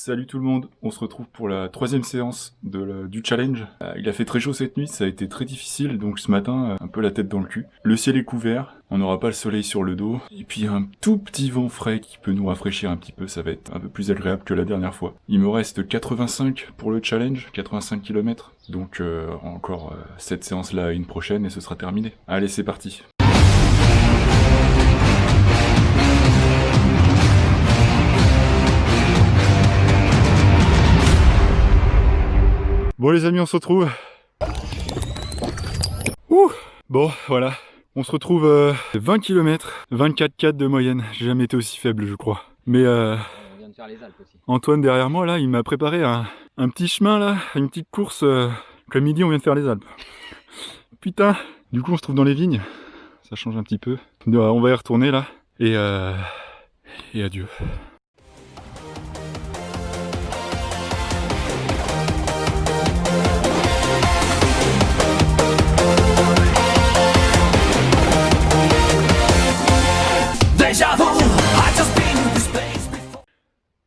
Salut tout le monde, on se retrouve pour la troisième séance du challenge. Il a fait très chaud cette nuit, ça a été très difficile, donc ce matin, un peu la tête dans le cul. Le ciel est couvert, on n'aura pas le soleil sur le dos, et puis un tout petit vent frais qui peut nous rafraîchir un petit peu, ça va être un peu plus agréable que la dernière fois. Il me reste 85 pour le challenge, 85 km, donc encore cette séance-là et une prochaine et ce sera terminé. Allez, c'est parti. Bon les amis, on se retrouve. Ouh. Bon, voilà. On se retrouve 20 km, 24,4 de moyenne. J'ai jamais été aussi faible, je crois. Mais on vient de faire les Alpes aussi. Antoine derrière moi, là, il m'a préparé un petit chemin, là, une petite course. Comme midi, on vient de faire les Alpes. Putain. Du coup, on se trouve dans les vignes. Ça change un petit peu. On va y retourner, là. Et adieu.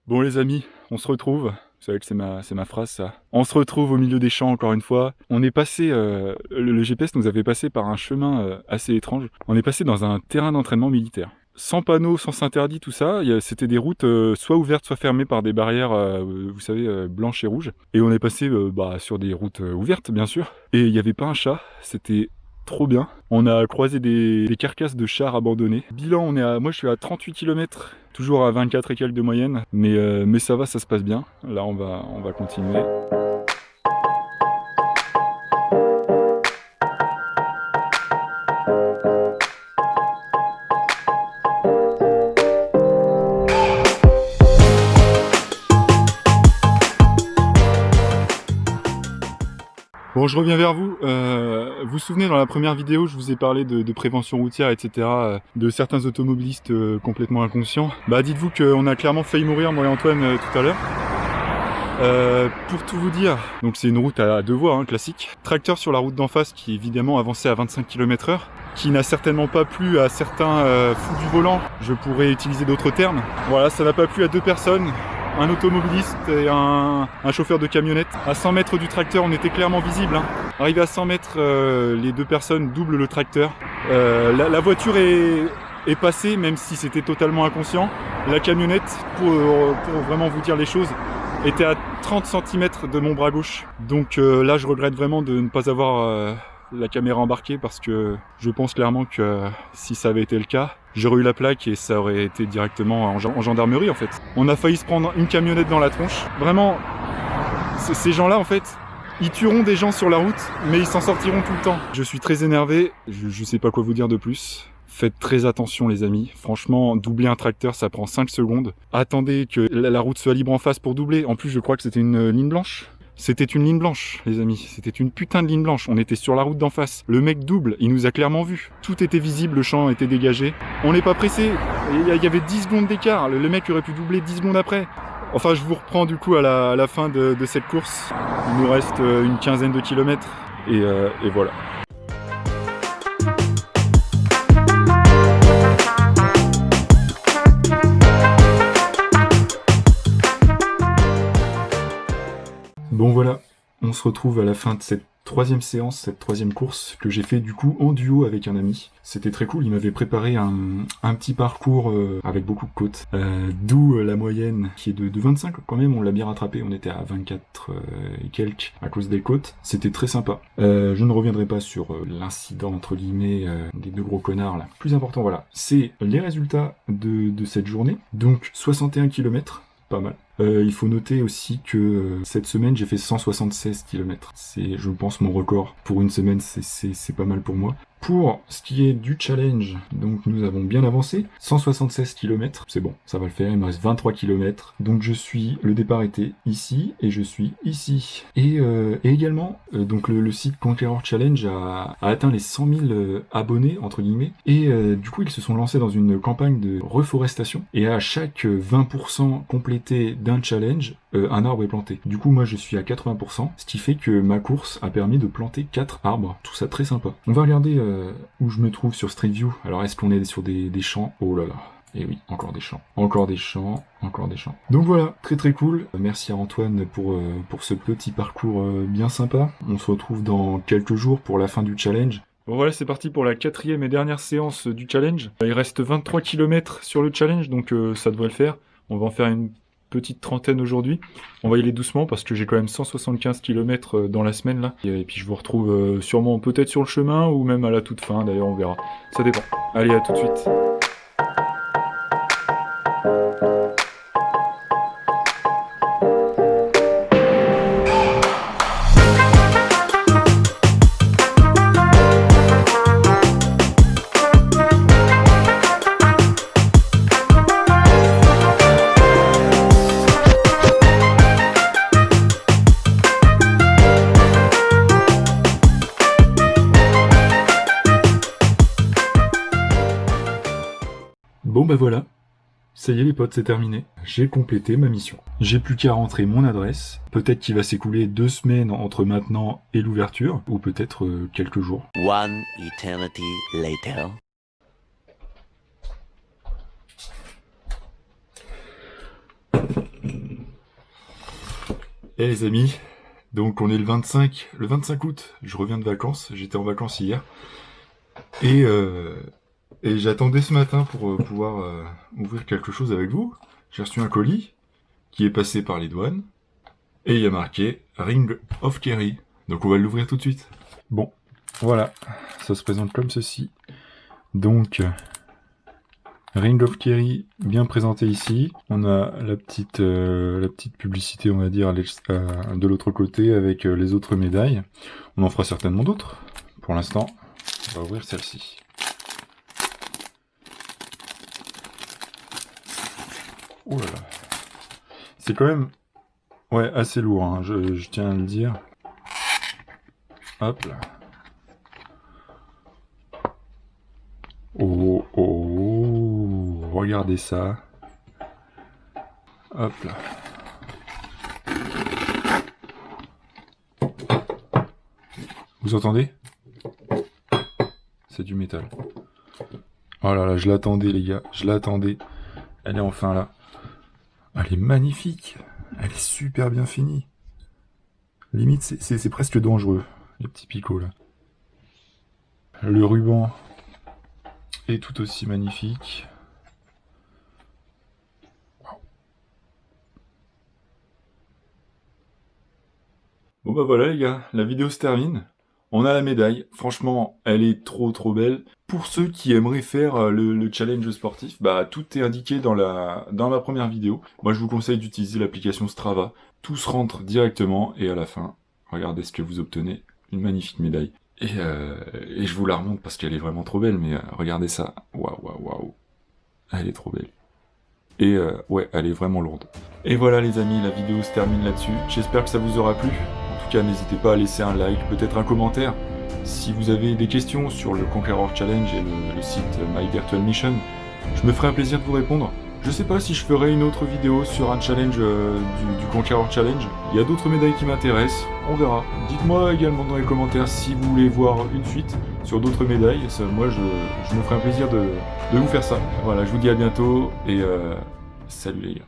Bon les amis, on se retrouve. Vous savez que c'est ma phrase ça. On se retrouve au milieu des champs encore une fois. On est passé, le GPS nous avait passé par un chemin assez étrange. On est passé dans un terrain d'entraînement militaire. Sans panneaux, sans interdit, tout ça. C'était des routes soit ouvertes, soit fermées par des barrières, vous savez, blanches et rouges. Et on est passé sur des routes ouvertes, bien sûr. Et il n'y avait pas un chat. C'était trop bien. On a croisé des carcasses de chars abandonnés. Bilan, moi je suis à 38 km, toujours à 24 et quelques de moyenne, mais ça va, ça se passe bien. Là on va continuer. Bon, je reviens vers vous. Vous vous souvenez, dans la première vidéo, je vous ai parlé de prévention routière, etc., de certains automobilistes complètement inconscients. Bah, dites-vous qu'on a clairement failli mourir, moi et Antoine, tout à l'heure. Pour tout vous dire, donc c'est une route à deux voies, hein, classique. Tracteur sur la route d'en face qui évidemment avançait à 25 km/h, qui n'a certainement pas plu à certains fous du volant. Je pourrais utiliser d'autres termes. Voilà, ça n'a pas plu à deux personnes. Un automobiliste et un chauffeur de camionnette. À 100 mètres du tracteur, on était clairement visible. Hein. Arrivé à 100 mètres, les deux personnes doublent le tracteur. La voiture est passée, même si c'était totalement inconscient. La camionnette, pour vraiment vous dire les choses, était à 30 cm de mon bras gauche. Donc là, je regrette vraiment de ne pas avoir la caméra embarquée parce que je pense clairement que si ça avait été le cas, j'aurais eu la plaque et ça aurait été directement en gendarmerie en fait. On a failli se prendre une camionnette dans la tronche. Vraiment, ces gens-là en fait, ils tueront des gens sur la route, mais ils s'en sortiront tout le temps. Je suis très énervé, je sais pas quoi vous dire de plus. Faites très attention les amis, franchement, doubler un tracteur ça prend 5 secondes. Attendez que la route soit libre en face pour doubler. En plus je crois que c'était une ligne blanche. C'était une ligne blanche, les amis. C'était une putain de ligne blanche. On était sur la route d'en face. Le mec double, il nous a clairement vus. Tout était visible, le champ était dégagé. On n'est pas pressé. Il y avait 10 secondes d'écart. Le mec aurait pu doubler 10 secondes après. Enfin, je vous reprends du coup à la fin de cette course. Il nous reste une quinzaine de kilomètres. Et voilà. Bon voilà, on se retrouve à la fin de cette troisième séance, cette troisième course que j'ai fait du coup en duo avec un ami. C'était très cool, il m'avait préparé un petit parcours avec beaucoup de côtes, d'où la moyenne qui est de 25 quand même, on l'a bien rattrapé, on était à 24 et quelques à cause des côtes. C'était très sympa. Je ne reviendrai pas sur l'incident entre guillemets des deux gros connards là. Plus important voilà, c'est les résultats de cette journée. Donc 61 km. Pas mal. Il faut noter aussi que cette semaine j'ai fait 176 km. C'est je pense mon record. Pour une semaine c'est pas mal pour moi. Pour ce qui est du challenge, donc nous avons bien avancé, 176 km, c'est bon, ça va le faire, il me reste 23 km, donc le départ était ici, et je suis ici. Et également, donc le site Conqueror Challenge a atteint les 100 000 abonnés, entre guillemets, et du coup ils se sont lancés dans une campagne de reforestation, et à chaque 20% complété d'un challenge, un arbre est planté. Du coup moi je suis à 80%, ce qui fait que ma course a permis de planter 4 arbres, tout ça très sympa. On va regarder où je me trouve sur Street View. Alors est-ce qu'on est sur des champs? Oh là là. Et oui, encore des champs. Encore des champs, encore des champs. Donc voilà, très très cool. Merci à Antoine pour ce petit parcours bien sympa. On se retrouve dans quelques jours pour la fin du challenge. Bon voilà, c'est parti pour la 4e et dernière séance du challenge. Il reste 23 km sur le challenge, donc ça devrait le faire. On va en faire une petite trentaine aujourd'hui. On va y aller doucement parce que j'ai quand même 175 km dans la semaine là. Et puis je vous retrouve sûrement peut-être sur le chemin ou même à la toute fin, d'ailleurs on verra. Ça dépend. Allez, à tout de suite. Bon bah voilà, ça y est les potes, c'est terminé. J'ai complété ma mission. J'ai plus qu'à rentrer mon adresse. Peut-être qu'il va s'écouler 2 semaines entre maintenant et l'ouverture, ou peut-être quelques jours. One eternity later. Eh les amis, donc on est le 25 août, je reviens de vacances, j'étais en vacances hier. Et j'attendais ce matin pour pouvoir ouvrir quelque chose avec vous. J'ai reçu un colis qui est passé par les douanes. Et il y a marqué Ring of Kerry. Donc on va l'ouvrir tout de suite. Bon, voilà. Ça se présente comme ceci. Donc, Ring of Kerry bien présenté ici. On a la petite publicité, on va dire, de l'autre côté avec les autres médailles. On en fera certainement d'autres. Pour l'instant, on va ouvrir celle-ci. Oh là là. C'est quand même assez lourd, hein, je tiens à le dire. Hop là. Oh, oh, regardez ça. Hop là. Vous entendez? C'est du métal. Oh là là, je l'attendais les gars, je l'attendais. Elle est enfin là. Elle est magnifique. Elle est super bien finie. Limite, c'est presque dangereux, les petits picots là. Le ruban est tout aussi magnifique. Wow. Bon bah voilà les gars, la vidéo se termine. On a la médaille, franchement, elle est trop belle. Pour ceux qui aimeraient faire le challenge sportif, bah tout est indiqué dans ma première vidéo. Moi je vous conseille d'utiliser l'application Strava. Tout se rentre directement et à la fin, regardez ce que vous obtenez, une magnifique médaille. Et je vous la remonte parce qu'elle est vraiment trop belle, mais regardez ça, waouh, elle est trop belle. Et ouais, elle est vraiment lourde. Et voilà les amis, la vidéo se termine là-dessus. J'espère que ça vous aura plu. En tout cas, n'hésitez pas à laisser un like, peut-être un commentaire. Si vous avez des questions sur le Conqueror Challenge et le site My Virtual Mission, je me ferai un plaisir de vous répondre. Je sais pas si je ferai une autre vidéo sur un challenge du Conqueror Challenge. Il y a d'autres médailles qui m'intéressent, on verra. Dites-moi également dans les commentaires si vous voulez voir une suite sur d'autres médailles. Ça, moi, je me ferai un plaisir de vous faire ça. Voilà, je vous dis à bientôt et salut les gars.